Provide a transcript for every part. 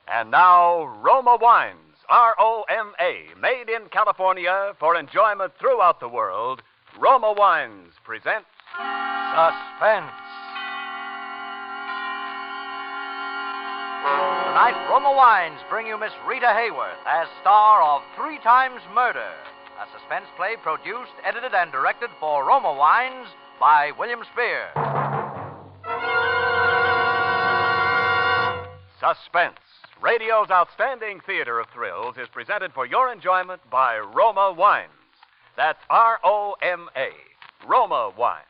And now, Roma Wines, R-O-M-A, made in California for enjoyment throughout the world. Roma Wines presents Suspense. Tonight, Roma Wines bring you Miss Rita Hayworth as star of 3 Times Murder, a suspense play produced, edited, and directed for Roma Wines by William Spear. Suspense, radio's outstanding theater of thrills, is presented for your enjoyment by Roma Wines. That's R-O-M-A, Roma Wines.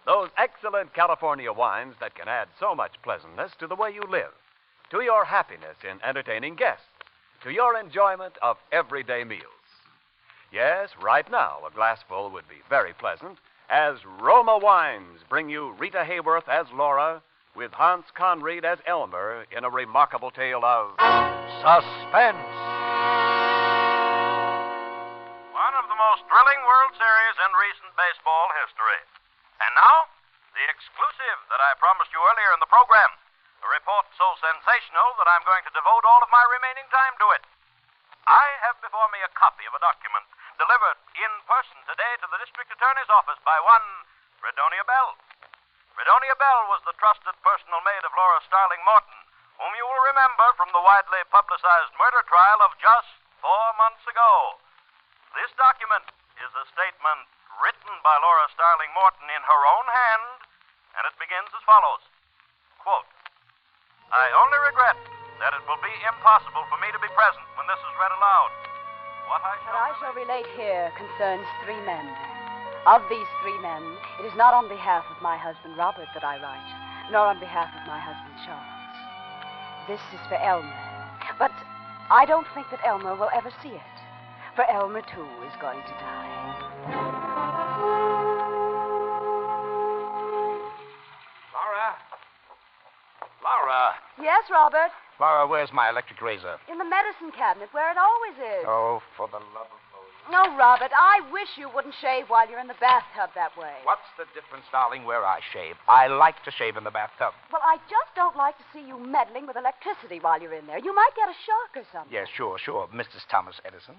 Those excellent California wines that can add so much pleasantness to the way you live, to your happiness in entertaining guests, to your enjoyment of everyday meals. Yes, right now, a glassful would be very pleasant, as Roma Wines bring you Rita Hayworth as Laura, with Hans CONRIED as Elmer in a remarkable tale of suspense. One of the most thrilling World Series in recent baseball history. And now, the exclusive that I promised you earlier in the program. A report so sensational that I'm going to devote all of my remaining time to it. I have before me a copy of a document delivered in person today to the district attorney's office by one Fredonia Bell. Fredonia Bell was the trusted personal maid of Laura Starling Morton, whom you will remember from the widely publicized murder trial of just 4 months ago. This document is a statement written by Laura Starling Morton in her own hand, and it begins as follows. Quote, I only regret that it will be impossible for me to be present when this is read aloud. What I shall relate here concerns 3 men. Of these 3 men, it is not on behalf of my husband Robert that I write, nor on behalf of my husband Charles. This is for Elmer. But I don't think that Elmer will ever see it, for Elmer, too, is going to die. Laura. Yes, Robert? Laura, where's my electric razor? In the medicine cabinet, where it always is. Oh, for the love of Moses. No, Robert, I wish you wouldn't shave while you're in the bathtub that way. What's the difference, darling, where I shave? I like to shave in the bathtub. Well, I just don't like to see you meddling with electricity while you're in there. You might get a shock or something. Yes, sure. Mrs. Thomas Edison.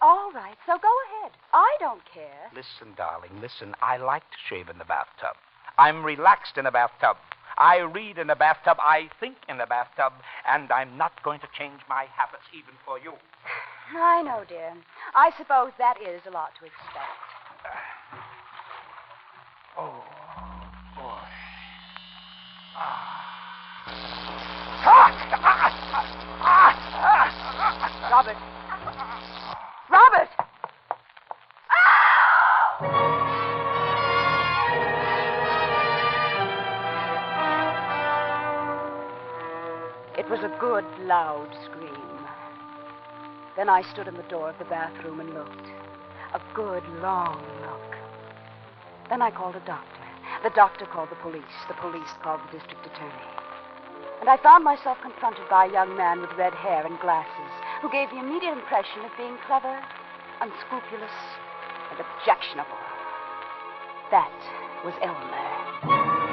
All right, so go ahead. I don't care. Listen, darling, listen. I like to shave in the bathtub. I'm relaxed in the bathtub. I read in the bathtub. I think in the bathtub. And I'm not going to change my habits even for you. I know, dear. I suppose that is a lot to expect. Oh, boy. Robert. Robert! It was a good, loud scream. Then I stood in the door of the bathroom and looked. A good, long look. Then I called a doctor. The doctor called the police. The police called the district attorney. And I found myself confronted by a young man with red hair and glasses who gave the immediate impression of being clever, unscrupulous, and objectionable. That was Elmer.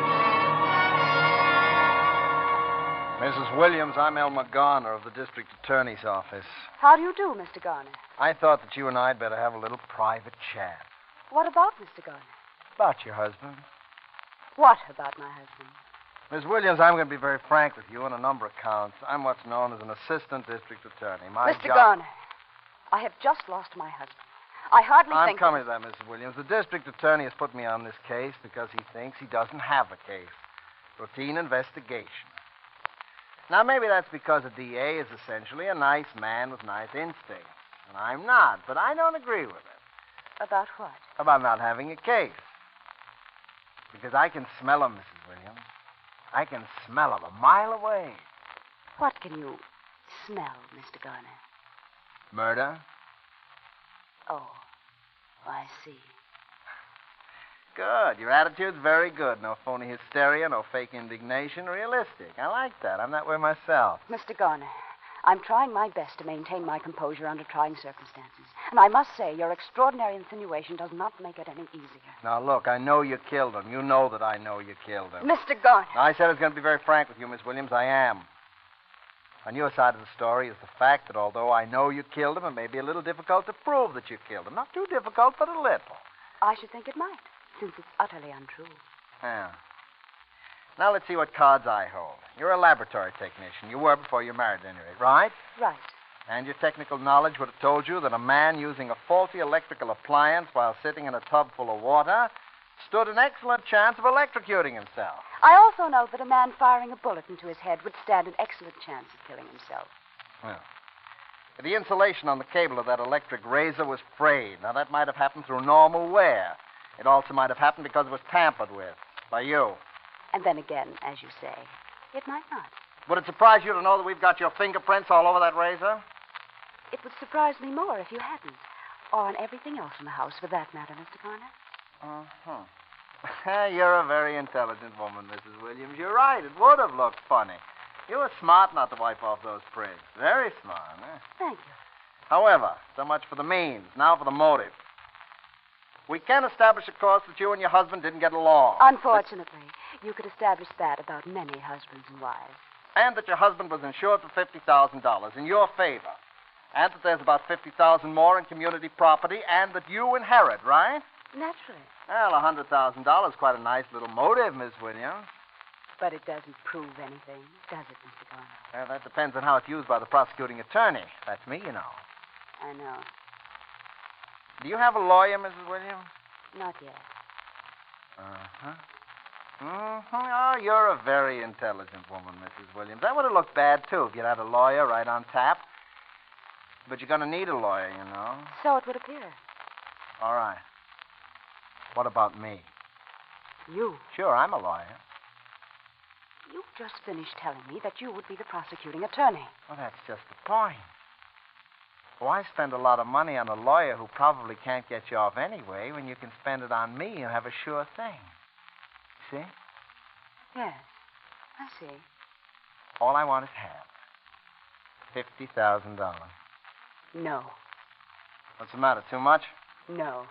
Mrs. Williams, I'm Elmer Garner of the district attorney's office. How do you do, Mr. Garner? I thought that you and I'd better have a little private chat. What about Mr. Garner? About your husband. What about my husband? Miss Williams, I'm going to be very frank with you on a number of counts. I'm what's known as an assistant district attorney. Mr. Garner, I have just lost my husband. I hardly I'm think... coming to that, Mrs. Williams. The district attorney has put me on this case because he thinks he doesn't have a case. Routine investigation. Now, maybe that's because the DA is essentially a nice man with nice instincts. And I'm not, but I don't agree with it. About what? About not having a case. Because I can smell him, Mrs. Williams. I can smell him a mile away. What can you smell, Mr. Garner? Murder? Oh, I see. Good. Your attitude's very good. No phony hysteria, no fake indignation. Realistic. I like that. I'm that way myself. Mr. Garner, I'm trying my best to maintain my composure under trying circumstances. And I must say, your extraordinary insinuation does not make it any easier. Now, look, I know you killed him. You know that I know you killed him. Mr. Garner. I said I was going to be very frank with you, Miss Williams. I am. On your side of the story is the fact that although I know you killed him, it may be a little difficult to prove that you killed him. Not too difficult, but a little. I should think it might, since it's utterly untrue. Yeah. Now let's see what cards I hold. You're a laboratory technician. You were before you married, at any rate, right? Right. And your technical knowledge would have told you that a man using a faulty electrical appliance while sitting in a tub full of water stood an excellent chance of electrocuting himself. I also know that a man firing a bullet into his head would stand an excellent chance of killing himself. Well, the insulation on the cable of that electric razor was frayed. Now, that might have happened through normal wear. It also might have happened because it was tampered with by you. And then again, as you say, it might not. Would it surprise you to know that we've got your fingerprints all over that razor? It would surprise me more if you hadn't. Or on everything else in the house, for that matter, Mr. Garner. Uh-huh. You're a very intelligent woman, Mrs. Williams. You're right. It would have looked funny. You were smart not to wipe off those prints. Very smart, eh? Thank you. However, so much for the means. Now for the motive. We can establish, of course, that you and your husband didn't get along. Unfortunately, you could establish that about many husbands and wives. And that your husband was insured for $50,000 in your favor. And that there's about $50,000 more in community property, and that you inherit, right? Naturally. Well, $100,000 is quite a nice little motive, Miss Williams. But it doesn't prove anything, does it, Mr. Garner? Well, that depends on how it's used by the prosecuting attorney. That's me, you know. I know. Do you have a lawyer, Mrs. Williams? Not yet. Uh-huh. Mm-hmm. Oh, you're a very intelligent woman, Mrs. Williams. That would have looked bad, too, if you'd had a lawyer right on tap. But you're going to need a lawyer, you know. So it would appear. All right. What about me? You? Sure, I'm a lawyer. You just finished telling me that you would be the prosecuting attorney. Well, that's just the point. Why spend a lot of money on a lawyer who probably can't get you off anyway when you can spend it on me and have a sure thing? See? Yes, I see. All I want is half. $50,000. No. What's the matter, too much? No.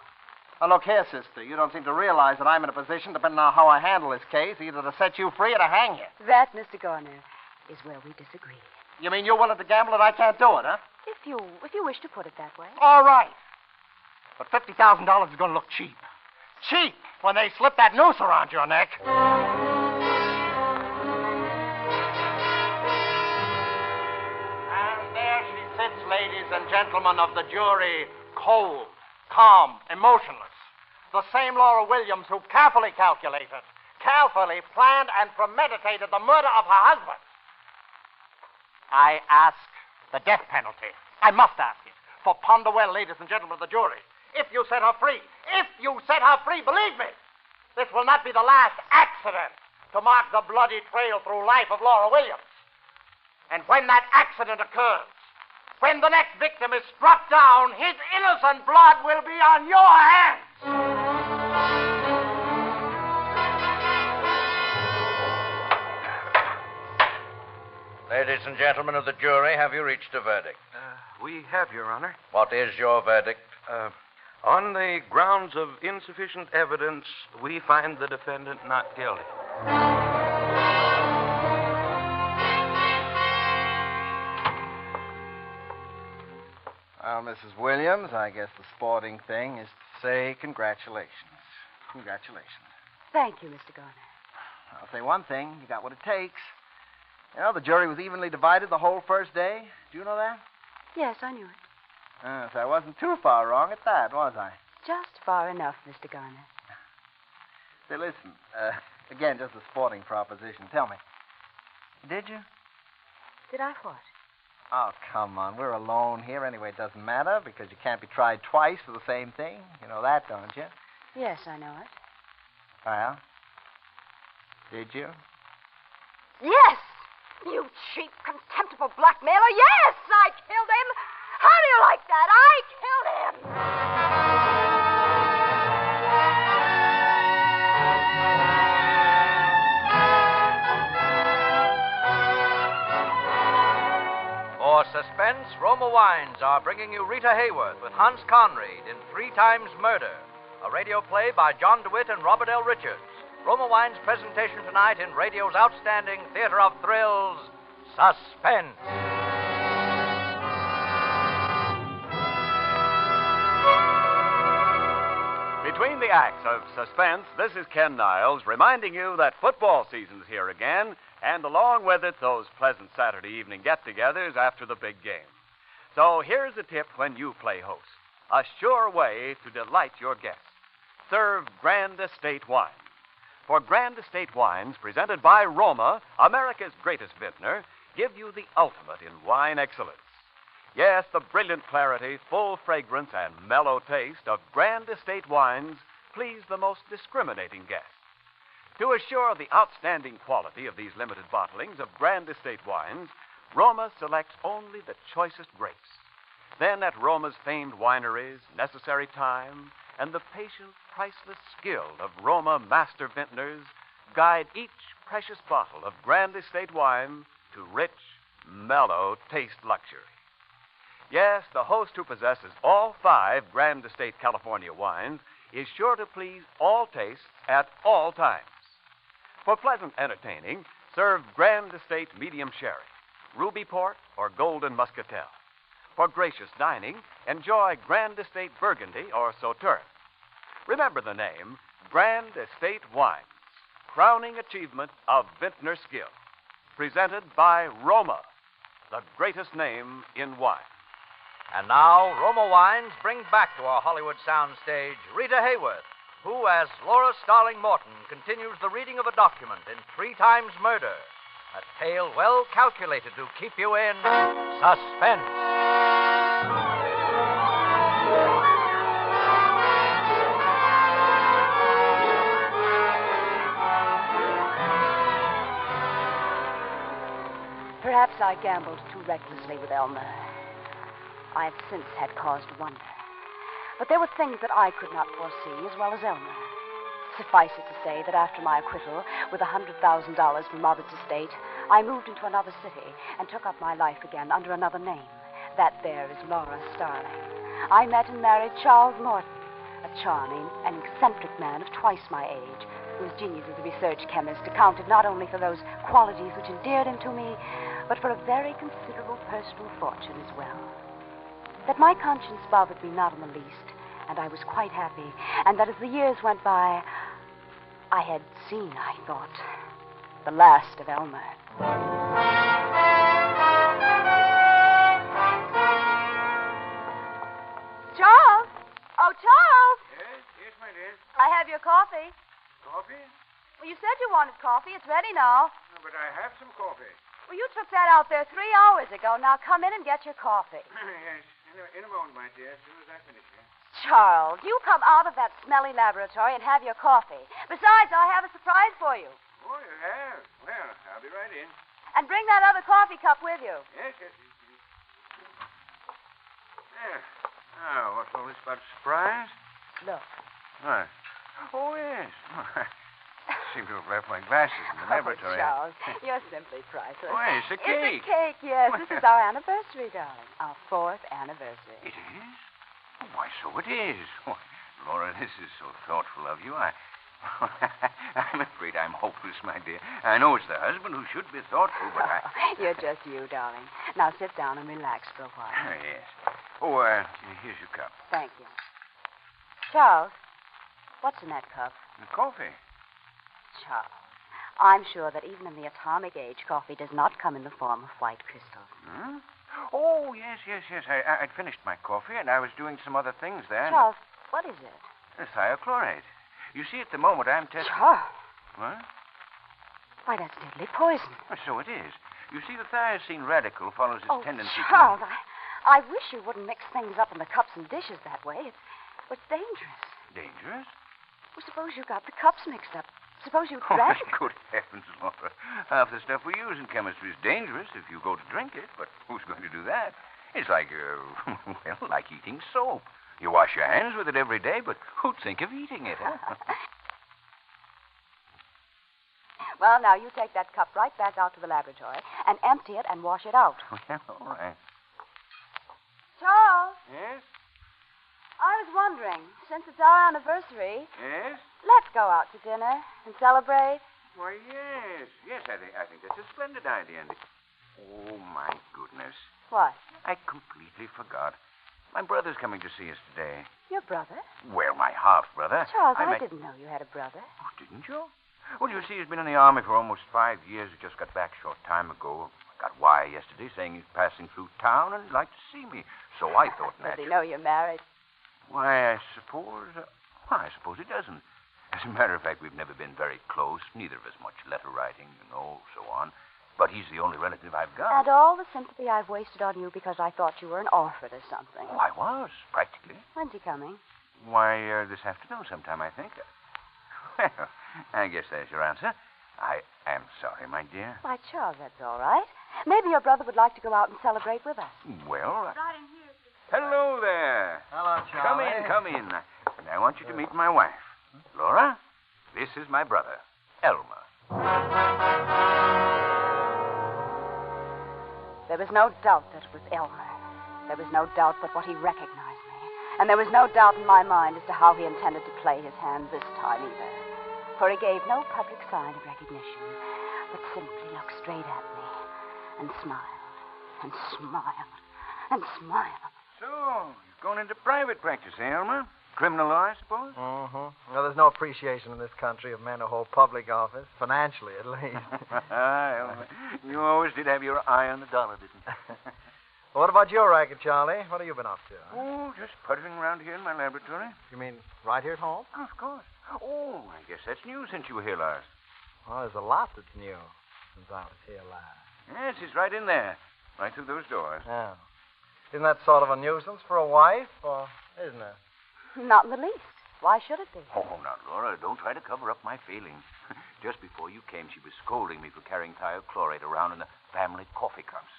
Now, look here, sister. You don't seem to realize that I'm in a position, depending on how I handle this case, either to set you free or to hang you. That, Mr. Garner, is where we disagree. You mean you're willing to gamble and I can't do it, huh? If you wish to put it that way. All right. But $50,000 is going to look cheap. Cheap when they slip that noose around your neck. And there she sits, ladies and gentlemen of the jury, cold, calm, emotionless. The same Laura Williams who carefully calculated, carefully planned and premeditated the murder of her husband. I ask the death penalty. I must ask it. For ponder well, ladies and gentlemen of the jury. If you set her free, believe me, this will not be the last accident to mark the bloody trail through life of Laura Williams. And when that accident occurs, when the next victim is struck down, his innocent blood will be on your hands. Ladies and gentlemen of the jury, have you reached a verdict? We have, Your Honor. What is your verdict? On the grounds of insufficient evidence, we find the defendant not guilty. Well, Mrs. Williams, I guess the sporting thing is to say congratulations. Congratulations. Thank you, Mr. Garner. I'll say one thing. You got what it takes. You know, the jury was evenly divided the whole first day. Do you know that? Yes, I knew it. So I wasn't too far wrong at that, was I? Just far enough, Mr. Garner. Say, listen. Again, just a sporting proposition. Tell me. Did you? Did I what? Oh, come on. We're alone here. Anyway, it doesn't matter because you can't be tried twice for the same thing. You know that, don't you? Yes, I know it. Well, did you? Yes! You cheap, contemptible blackmailer. Yes, I killed him. How do you like that? I killed him. For Suspense, Roma Wines are bringing you Rita Hayworth with Hans Conried in 3 Times Murder, a radio play by John DeWitt and Robert L. Richards. Roma Wines' presentation tonight in radio's outstanding theater of thrills, Suspense. Between the acts of Suspense, this is Ken Niles reminding you that football season's here again, and along with it, those pleasant Saturday evening get-togethers after the big game. So here's a tip when you play host. A sure way to delight your guests. Serve Grand Estate wine. For Grand Estate wines, presented by Roma, America's greatest vintner, give you the ultimate in wine excellence. Yes, the brilliant clarity, full fragrance, and mellow taste of Grand Estate wines please the most discriminating guest. To assure the outstanding quality of these limited bottlings of Grand Estate wines, Roma selects only the choicest grapes. Then at Roma's famed wineries, necessary time and the patient, priceless skill of Roma master vintners guide each precious bottle of Grand Estate wine to rich, mellow taste luxury. Yes, the host who possesses all 5 Grand Estate California wines is sure to please all tastes at all times. For pleasant entertaining, serve Grand Estate Medium Sherry, Ruby Port, or Golden Muscatel. For gracious dining, enjoy Grand Estate Burgundy or Sauternes. Remember the name, Grand Estate Wines, crowning achievement of vintner skill. Presented by Roma, the greatest name in wine. And now, Roma Wines bring back to our Hollywood soundstage Rita Hayworth, who, as Laura Starling Morton, continues the reading of a document in 3 Times Murder, a tale well calculated to keep you in suspense. Perhaps I gambled too recklessly with Elmer. I have since had cause to wonder. But there were things that I could not foresee as well as Elmer. Suffice it to say that after my acquittal with $100,000 from Robert's estate, I moved into another city and took up my life again under another name. That there is Laura Starling. I met and married Charles Morton, a charming and eccentric man of twice my age, whose genius as a research chemist accounted not only for those qualities which endeared him to me, but for a very considerable personal fortune as well. That my conscience bothered me not in the least, and I was quite happy, and that as the years went by, I had seen, I thought, the last of Elmer. Charles! Oh, Charles! Yes, my dear. I have your coffee. Coffee? Well, you said you wanted coffee. It's ready now. No, but I have some coffee. Well, you took that out there 3 hours ago. Now come in and get your coffee. Yes, in a moment, my dear, as soon as I finish here. Charles, you come out of that smelly laboratory and have your coffee. Besides, I have a surprise for you. Oh, you have? Well, I'll be right in. And bring that other coffee cup with you. Yes. There. Now, what's all this about surprise? Look. What? Oh, yes. I seem to have left my glasses in the laboratory. Oh, Charles, you're simply priceless. Oh, it's a cake. It's a cake, yes. This is our anniversary, darling. Our 4th anniversary. It is? Oh, why, so it is. Oh, Laura, this is so thoughtful of you. I'm afraid I'm hopeless, my dear. I know it's the husband who should be thoughtful, but I... You're just you, darling. Now sit down and relax for a while. Oh, yes. Oh, here's your cup. Thank you. Charles, what's in that cup? Coffee. Charles, I'm sure that even in the atomic age, coffee does not come in the form of white crystals. Hmm? Oh, yes. I'd finished my coffee, and I was doing some other things then. Charles, what is it? Thiochlorate. You see, at the moment, I'm testing... Charles. What? Why, that's deadly poison. Well, so it is. You see, the thiophene radical follows its tendency Charles, I wish you wouldn't mix things up in the cups and dishes that way. It's dangerous. Dangerous? Well, suppose you got the cups mixed up. Suppose you Oh, drank... good heavens, Laura. Half the stuff we use in chemistry is dangerous if you go to drink it, but who's going to do that? It's like, like eating soap. You wash your hands with it every day, but who'd think of eating it, huh? Well, now, you take that cup right back out to the laboratory and empty it and wash it out. Well, all right. Charles, Yes? I was wondering, since it's our anniversary, Yes? let's go out to dinner and celebrate. Why, yes. Yes, I think that's a splendid idea, Andy. Oh, my goodness. What? I completely forgot. My brother's coming to see us today. Your brother? Well, my half-brother. Charles, I met- didn't know you had a brother. Oh, didn't you? Well, you see, he's been in the army for almost 5 years. He just got back a short time ago. I got wire yesterday saying he's passing through town and he'd like to see me. So I thought Does he naturally. know you're married? Why, I suppose he doesn't. As a matter of fact, we've never been very close. Neither of us much letter writing, so on. But he's the only relative I've got. And all the sympathy I've wasted on you because I thought you were an orphan or something. Oh, I was, practically. When's he coming? Why, this afternoon sometime, I think. Well, I guess there's your answer. I am sorry, my dear. Why, Charles, that's all right. Maybe your brother would like to go out and celebrate with us. Well, hello there. Hello, Charlie. Come in. And I want you to meet my wife. Laura, this is my brother, Elmer. There was no doubt that it was Elmer. There was no doubt but what he recognized me. And there was no doubt in my mind as to how he intended to play his hand this time either. For he gave no public sign of recognition, but simply looked straight at me and smiled and smiled and smiled. So, you've gone into private practice, eh, Elmer? Criminal law, I suppose? Mm-hmm. Well, there's no appreciation in this country of men who hold public office, financially at least. Elmer, you always did have your eye on the dollar, didn't you? What about your racket, Charlie? What have you been up to? Oh, just puttering around here in my laboratory. You mean right here at home? Oh, of course. Oh, I guess that's new since you were here last. Well, there's a lot that's new since I was here last. Yes, it's right in there. Right through those doors. Yeah. Isn't that sort of a nuisance for a wife, or isn't it? Not in the least. Why should it be? Oh, now, Laura, don't try to cover up my feelings. Just before you came, she was scolding me for carrying thiochlorate around in the family coffee cups.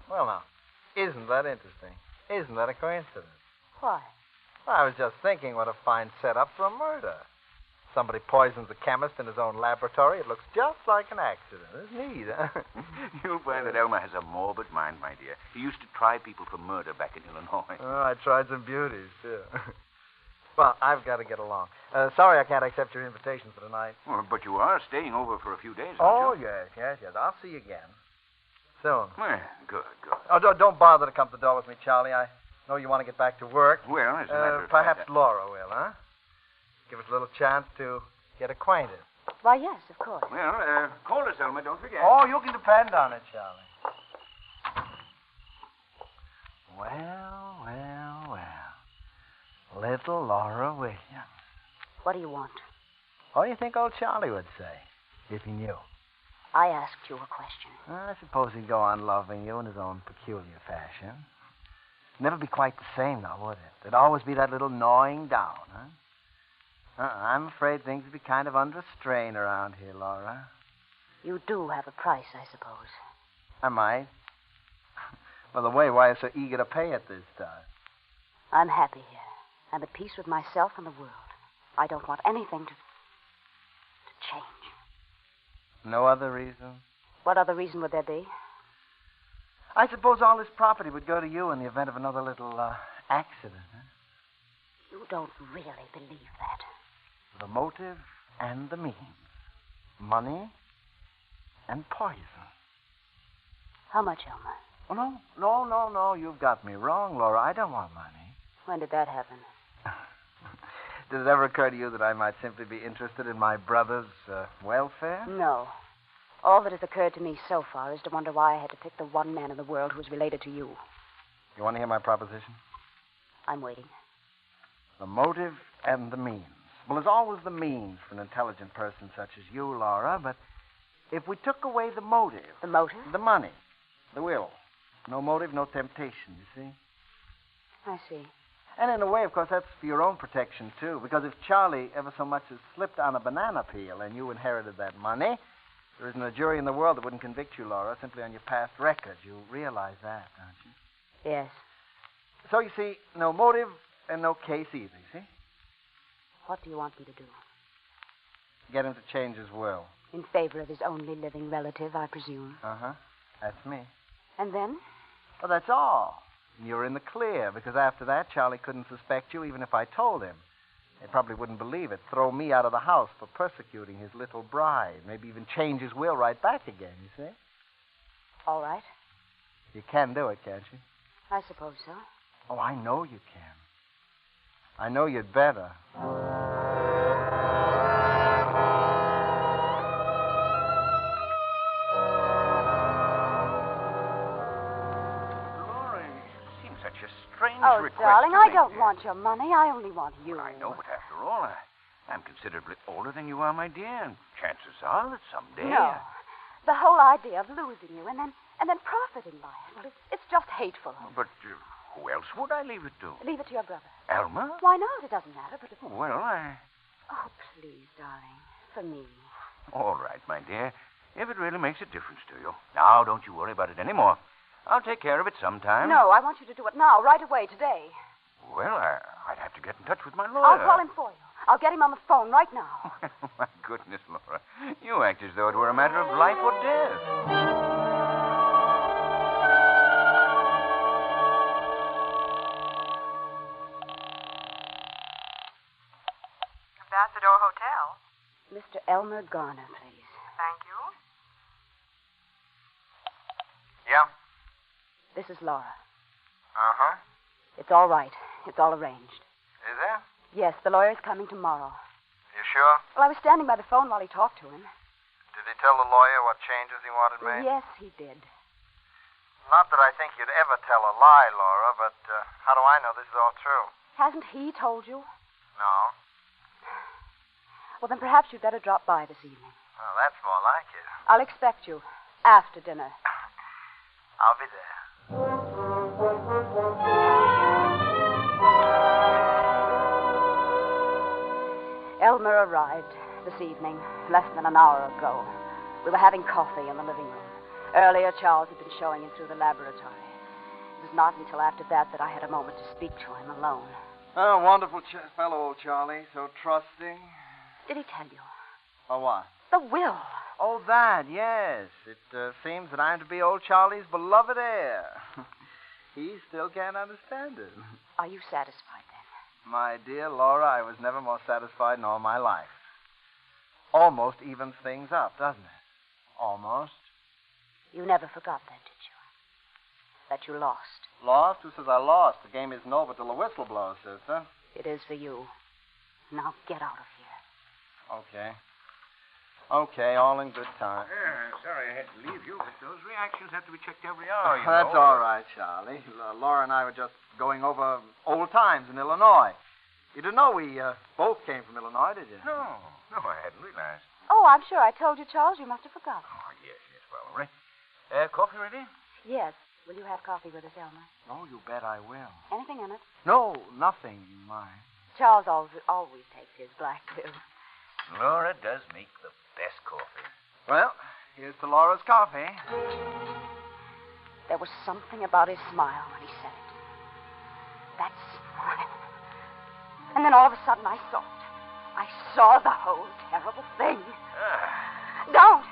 Well, now, isn't that interesting? Isn't that a coincidence? Why? I was just thinking what a fine setup for a murder. Somebody poisons a chemist in his own laboratory. It looks just like an accident. It's neat, huh? You'll find that Elmer has a morbid mind, my dear. He used to try people for murder back in Illinois. Oh, I tried some beauties, too. Well, I've got to get along. Sorry I can't accept your invitation for tonight. Well, but you are staying over for a few days, Oh, aren't you? yes. I'll see you again. Soon. Well, good. Oh, don't bother to come to the door with me, Charlie. I know you want to get back to work. Well, as a matter of perhaps fact... Laura will, huh? Give us a little chance to get acquainted. Why, yes, of course. Well, call us, Elmer, don't forget. Oh, you can depend on it, Charlie. Well. Little Laura Williams. What do you want? What do you think old Charlie would say if he knew? I asked you a question. I suppose he'd go on loving you in his own peculiar fashion. Never be quite the same, now, would it? There'd always be that little gnawing down, huh? I'm afraid things would be kind of under strain around here, Laura. You do have a price, I suppose. I might. Well, the way why I'm so eager to pay it this time. I'm happy here. I'm at peace with myself and the world. I don't want anything to change. No other reason? What other reason would there be? I suppose all this property would go to you in the event of another little accident, huh? You don't really believe that. The motive and the means. Money and poison. How much, Elmer? Oh, no. You've got me wrong, Laura. I don't want money. When did that happen? Did it ever occur to you that I might simply be interested in my brother's welfare? No. All that has occurred to me so far is to wonder why I had to pick the one man in the world who was related to you. You want to hear my proposition? I'm waiting. The motive and the means. Well, there's always the means for an intelligent person such as you, Laura, but if we took away the motive... The motive? The money. The will. No motive, no temptation, you see? I see. And in a way, of course, that's for your own protection, too, because if Charlie ever so much as slipped on a banana peel and you inherited that money, there isn't a jury in the world that wouldn't convict you, Laura, simply on your past record. You realize that, don't you? Yes. So, you see, no motive and no case either, you see? What do you want me to do? Get him to change his will. In favor of his only living relative, I presume. Uh-huh. That's me. And then? Well, that's all. You're in the clear, because after that, Charlie couldn't suspect you even if I told him. He probably wouldn't believe it. Throw me out of the house for persecuting his little bride. Maybe even change his will right back again, you see? All right. You can do it, can't you? I suppose so. Oh, I know you can. I know you'd better. Laura, it seems such a strange Oh, request darling, to I make don't here. want your money. I only want you. I know, but after all, I'm considerably older than you are, my dear, and chances are that someday... No. The whole idea of losing you and then profiting by it. Well, it's just hateful. But who else would I leave it to? Leave it to your brother. Elmer? Why not? It doesn't matter, but... Well, Oh, please, darling. For me. All right, my dear. If it really makes a difference to you. Now, don't you worry about it anymore. I'll take care of it sometime. No, I want you to do it now, right away, today. Well, I'd have to get in touch with my lawyer. I'll call him for you. I'll get him on the phone right now. My goodness, Laura. You act as though it were a matter of life or death. Ambassador Hotel. Mr. Elmer Garner, please. Thank you. Yeah? This is Laura. Uh-huh. It's all right. It's all arranged. Is there? Yes, the lawyer's coming tomorrow. You sure? Well, I was standing by the phone while he talked to him. Did he tell the lawyer what changes he wanted made? Yes, he did. Not that I think you'd ever tell a lie, Laura, but how do I know this is all true? Hasn't he told you? No. Well, then perhaps you'd better drop by this evening. Well, that's more like it. I'll expect you after dinner. I'll be there. Elmer arrived this evening, less than an hour ago. We were having coffee in the living room. Earlier, Charles had been showing him through the laboratory. It was not until after that I had a moment to speak to him alone. Oh, wonderful fellow, old Charlie. So trusting. Did he tell you? Oh, what? The will. Oh, that, yes. It seems that I'm to be old Charlie's beloved heir. He still can't understand it. Are you satisfied then? My dear Laura, I was never more satisfied in all my life. Almost evens things up, doesn't it? Almost. You never forgot that, did you? That you lost. Lost? Who says I lost? The game isn't over till the whistle blows, sister. It is for you. Now get out of here. Okay. Okay, all in good time. Sorry I had to leave you, but those reactions have to be checked every hour, That's all right, Charlie. Laura and I were just going over old times in Illinois. You didn't know we both came from Illinois, did you? No, I hadn't realized. Oh, I'm sure I told you, Charles. You must have forgotten. Oh, yes, well, right. Coffee ready? Yes. Will you have coffee with us, Elmer? Oh, you bet I will. Anything in it? No, nothing, mind. Charles always takes his black, too. Laura does make the best coffee. Well, here's to Laura's coffee. There was something about his smile when he said it. That smile. And then all of a sudden I saw it. I saw the whole terrible thing. Don't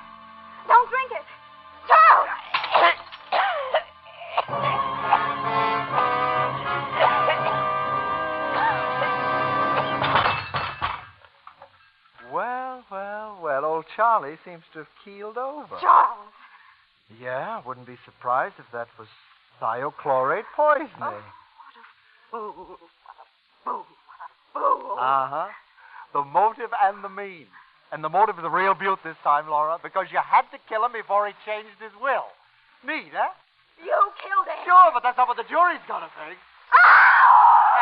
drink it. Charles! Well, old Charlie seems to have keeled over. Charles! Yeah, wouldn't be surprised if that was thiochlorate poisoning. Oh, what a fool. What a fool. Uh-huh. The motive and the means. And the motive is the real beaut this time, Laura, because you had to kill him before he changed his will. Neat, huh? You killed him. Sure, but that's not what the jury's gonna think.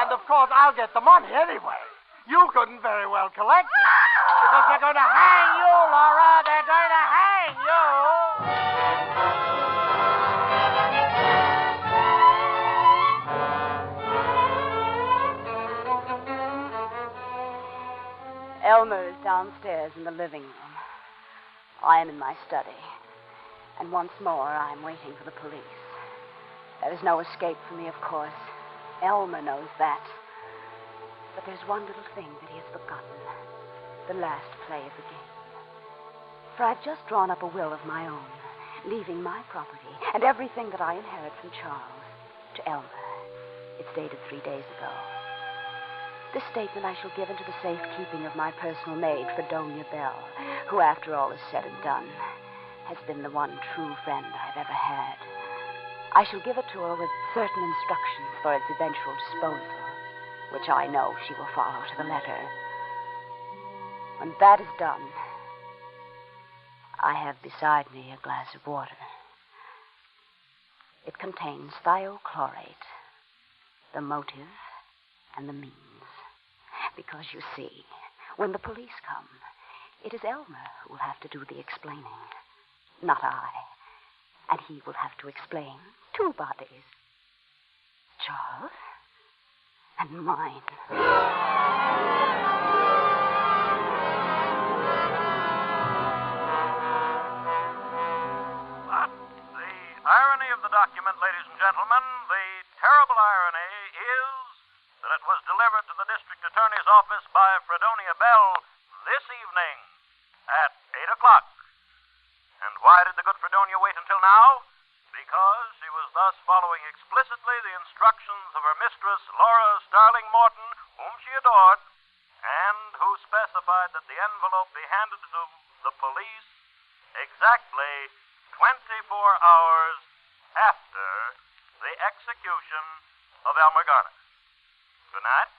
And, of course, I'll get the money anyway. You couldn't very well collect it. Because they're going to hang you, Laura. They're going to hang you. Elmer is downstairs in the living room. I am in my study. And once more, I'm waiting for the police. There is no escape for me, of course. Elmer knows that. But there's one little thing that he has forgotten. The last play of the game. For I've just drawn up a will of my own, leaving my property and everything that I inherit from Charles to Elmer. It's dated 3 days ago. This statement I shall give into the safekeeping of my personal maid, Fredonia Bell, who, after all is said and done, has been the one true friend I've ever had. I shall give it to her with certain instructions for its eventual disposal, which I know she will follow to the letter. When that is done, I have beside me a glass of water. It contains thiochlorate, the motive and the means. Because, you see, when the police come, it is Elmer who will have to do the explaining, not I. And he will have to explain two bodies, Charles and mine. But the irony of the document, ladies and gentlemen, the terrible irony is that it was delivered to the district attorney's office by Fredonia Bell this evening at 8 o'clock. And why did the good Fredonia wait until now? Because she was thus following explicitly the instructions of her mistress, Laura Starling Morton, whom she adored, and who specified that the envelope be handed to the police exactly 24 hours after the execution of Elmer Garner. Good night.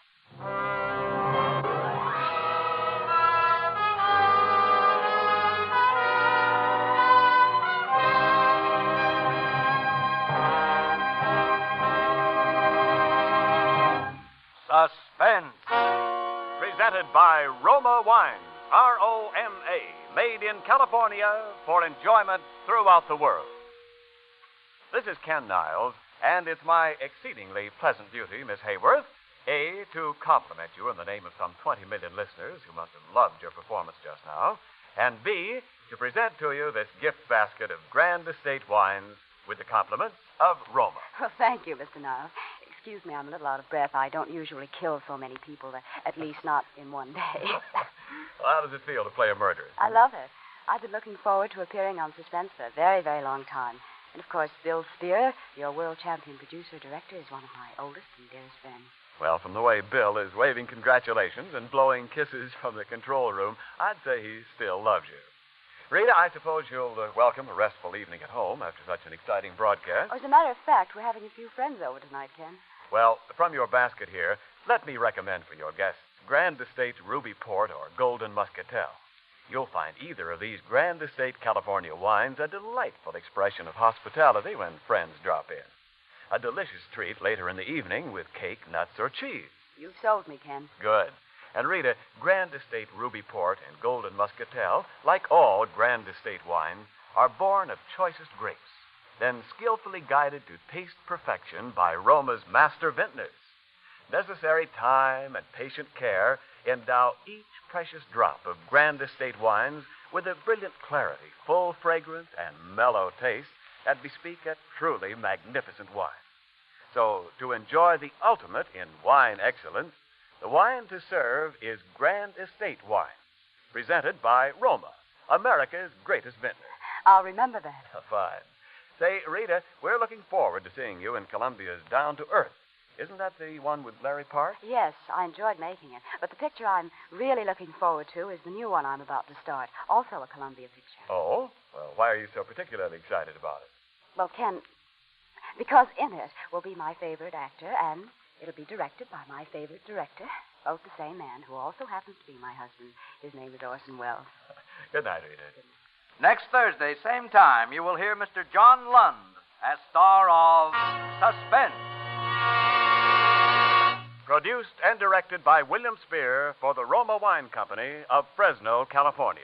Suspense. Presented by Roma Wines, R-O-M-A, made in California for enjoyment throughout the world. This is Ken Niles, and it's my exceedingly pleasant duty, Miss Hayworth, A, to compliment you in the name of some 20 million listeners who must have loved your performance just now, and B, to present to you this gift basket of Grand Estate wines with the compliments of Roma. Well, thank you, Mr. Niles. Excuse me, I'm a little out of breath. I don't usually kill so many people, at least not in one day. Well, how does it feel to play a murderer? I love it. I've been looking forward to appearing on Suspense for a very, very long time. And, of course, Bill Spear, your world champion producer-director, is one of my oldest and dearest friends. Well, from the way Bill is waving congratulations and blowing kisses from the control room, I'd say he still loves you. Rita, I suppose you'll welcome a restful evening at home after such an exciting broadcast. Oh, as a matter of fact, we're having a few friends over tonight, Ken. Well, from your basket here, let me recommend for your guests Grand Estate Ruby Port or Golden Muscatel. You'll find either of these Grand Estate California wines a delightful expression of hospitality when friends drop in. A delicious treat later in the evening with cake, nuts, or cheese. You've sold me, Ken. Good. And Rita, Grand Estate Ruby Port and Golden Muscatel, like all Grand Estate wines, are born of choicest grapes, then skillfully guided to taste perfection by Roma's master vintners. Necessary time and patient care endow each precious drop of Grand Estate wines with a brilliant clarity, full fragrance, and mellow taste that bespeak a truly magnificent wine. So, to enjoy the ultimate in wine excellence, the wine to serve is Grand Estate wine, presented by Roma, America's greatest vintner. I'll remember that. Fine. Say, Rita, we're looking forward to seeing you in Columbia's Down to Earth. Isn't that the one with Larry Park? Yes, I enjoyed making it. But the picture I'm really looking forward to is the new one I'm about to start. Also a Columbia picture. Oh? Well, why are you so particularly excited about it? Well, Ken, because in it will be my favorite actor, and it'll be directed by my favorite director, both the same man, who also happens to be my husband. His name is Orson Welles. Good night, Rita. Next Thursday, same time, you will hear Mr. John Lund as star of Suspense. Produced and directed by William Spear for the Roma Wine Company of Fresno, California.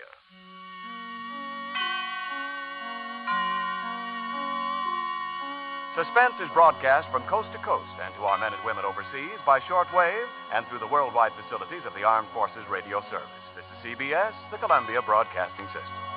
Suspense is broadcast from coast to coast and to our men and women overseas by shortwave and through the worldwide facilities of the Armed Forces Radio Service. This is CBS, the Columbia Broadcasting System.